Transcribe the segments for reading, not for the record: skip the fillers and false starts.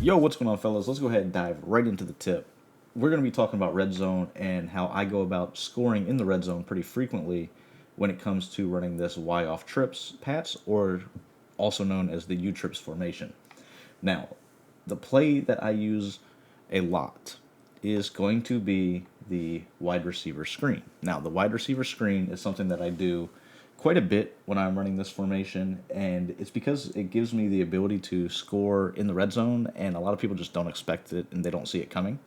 Yo, what's going on, fellas? Let's go ahead and dive right into the tip. We're going to be talking about red zone and how I go about scoring in the red zone pretty frequently when it comes to running this Y off trips Pats, or also known as the U trips formation. Now, the play that I use a lot is going to be the wide receiver screen. Now, the wide receiver screen is something that I do quite a bit when I'm running this formation, and it's because it gives me the ability to score in the red zone, and a lot of people just don't expect it and they don't see it coming.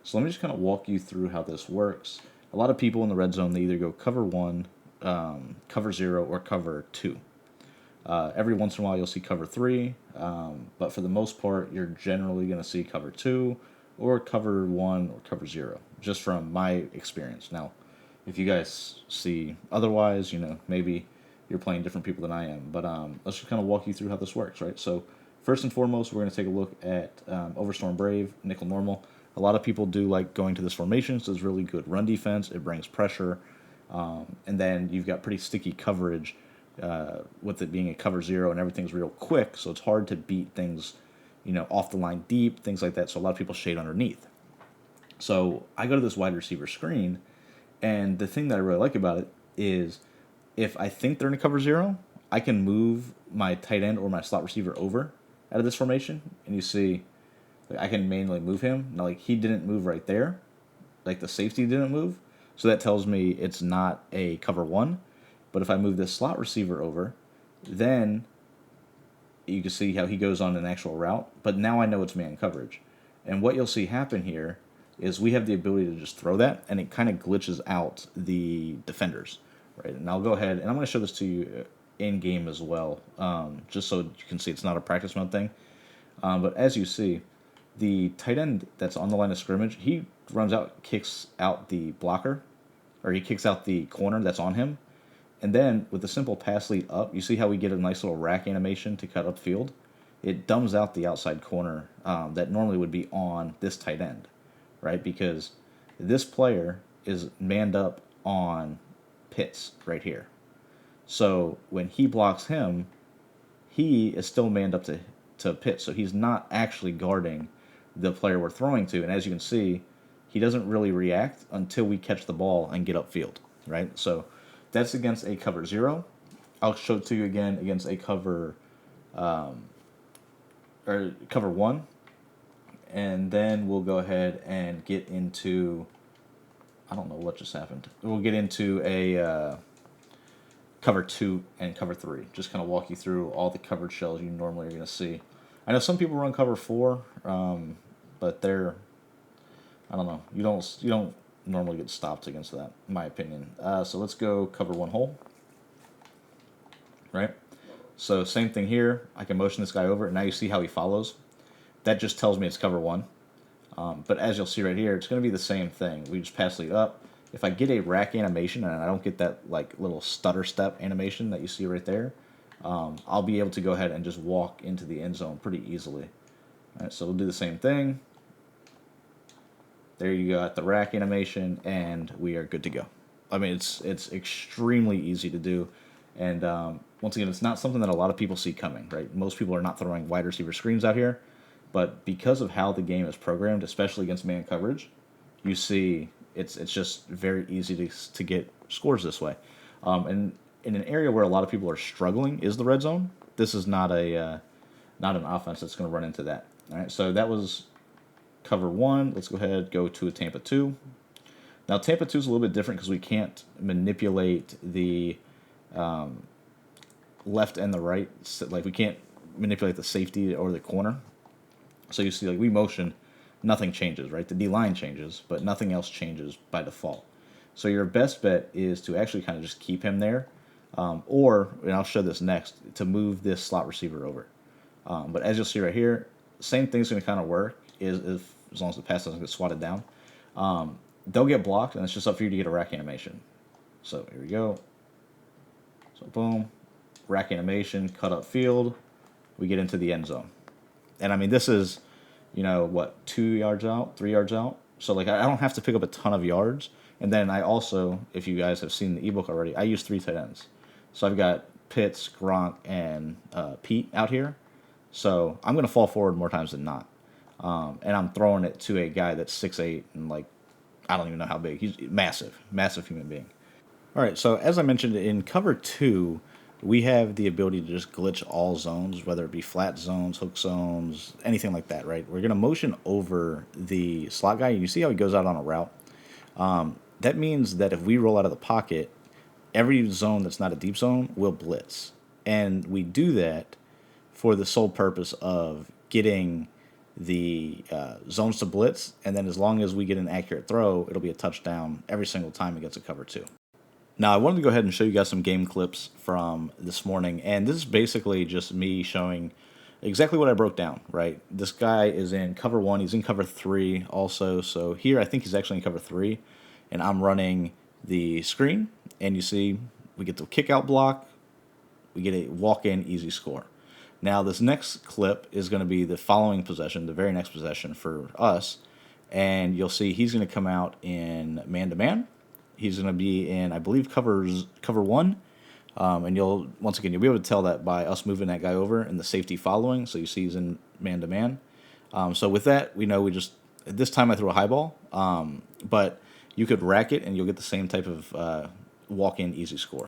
So let me just kind of walk you through how this works. A lot of people in the red zone, they either go cover one, cover zero, or cover two. Every once in a while, you'll see cover three, but for the most part, you're generally going to see cover two, or cover one, or cover zero, just from my experience. Now, if you guys see otherwise, maybe you're playing different people than I am. But let's just kind of walk you through how this works, right? So, first and foremost, we're going to take a look at Overstorm Brave, nickel normal. A lot of people do like going to this formation, so it's really good run defense. It brings pressure, and then you've got pretty sticky coverage with it being a cover zero, and everything's real quick, so it's hard to beat things, off the line deep, things like that. So a lot of people shade underneath. So I go to this wide receiver screen, and the thing that I really like about it is if I think they're in a cover zero, I can move my tight end or my slot receiver over out of this formation, and you see, like, I can manually move him. Now, like, he didn't move right there, like the safety didn't move, so that tells me it's not a cover one. But if I move this slot receiver over, then you can see how he goes on an actual route. But now I know it's man coverage. And what you'll see happen here is we have the ability to just throw that, and it kind of glitches out the defenders, right? And I'll go ahead, and I'm going to show this to you in game as well, just so you can see it's not a practice mode thing. But as you see, the tight end that's on the line of scrimmage, he runs out, kicks out the blocker, or he kicks out the corner that's on him. And then with the simple pass lead up, you see how we get a nice little rack animation to cut upfield? It dumbs out the outside corner that normally would be on this tight end, right? Because this player is manned up on Pitts right here. So when he blocks him, he is still manned up to Pitts. So he's not actually guarding the player we're throwing to. And as you can see, he doesn't really react until we catch the ball and get upfield, right? So that's against a cover zero. I'll show it to you again against a cover or cover one, and then we'll go ahead and get into, I don't know what just happened. We'll get into a cover two and cover three. Just kind of walk you through all the covered shells you normally are going to see. I know some people run cover four, but they're, I don't know. You don't normally get stopped against that, in my opinion. So let's go cover one hole, right? So same thing here. I can motion this guy over, and now you see how he follows. That just tells me it's cover one. But as you'll see right here, it's going to be the same thing. We just pass lead up. If I get a rack animation and I don't get that like little stutter step animation that you see right there, I'll be able to go ahead and just walk into the end zone pretty easily. All right, so we'll do the same thing. There you got the rack animation, and we are good to go. I mean, it's extremely easy to do, and once again, it's not something that a lot of people see coming, right? Most people are not throwing wide receiver screens out here, but because of how the game is programmed, especially against man coverage, you see it's just very easy to get scores this way. And in an area where a lot of people are struggling is the red zone. This is not an offense that's going to run into that. All right, so that was cover one. Let's go ahead go to a Tampa 2. Now, Tampa 2 is a little bit different because we can't manipulate the left and the right. Like, we can't manipulate the safety or the corner. So you see, like, we motion, nothing changes, right? The D-line changes, but nothing else changes by default. So your best bet is to actually kind of just keep him there, or, and I'll show this next, to move this slot receiver over. But as you'll see right here, same thing's going to kind of work as long as the pass doesn't get swatted down. They'll get blocked, and it's just up for you to get a rack animation. So here we go. So boom, rack animation, cut up field. We get into the end zone. And I mean, this is, 2 yards out, 3 yards out. So like, I don't have to pick up a ton of yards. And then I also, if you guys have seen the ebook already, I use 3 tight ends. So I've got Pitts, Gronk, and Pete out here. So I'm going to fall forward more times than not. and I'm throwing it to a guy that's 6'8" and like I don't even know how big. He's massive, massive human being. All right, so as I mentioned in cover two, we have the ability to just glitch all zones, whether it be flat zones, hook zones, anything like that, right? We're going to motion over the slot guy, and you see how he goes out on a route? That means that if we roll out of the pocket, every zone that's not a deep zone will blitz. And we do that for the sole purpose of getting the zones to blitz, and then as long as we get an accurate throw, it'll be a touchdown every single time against a cover two. Now, I wanted to go ahead and show you guys some game clips from this morning, and this is basically just me showing exactly what I broke down, right? This guy is in cover one, he's in cover three also, so here I think he's actually in cover three, and I'm running the screen, and you see we get the kick out block, we get a walk-in easy score. Now, this next clip is going to be the following possession, the very next possession for us, and you'll see he's going to come out in man-to-man. He's going to be in, I believe, cover one, and you'll be able to tell that by us moving that guy over and the safety following. So you see he's in man-to-man. So with that, we know this time I threw a high ball, but you could rack it and you'll get the same type of walk-in easy score.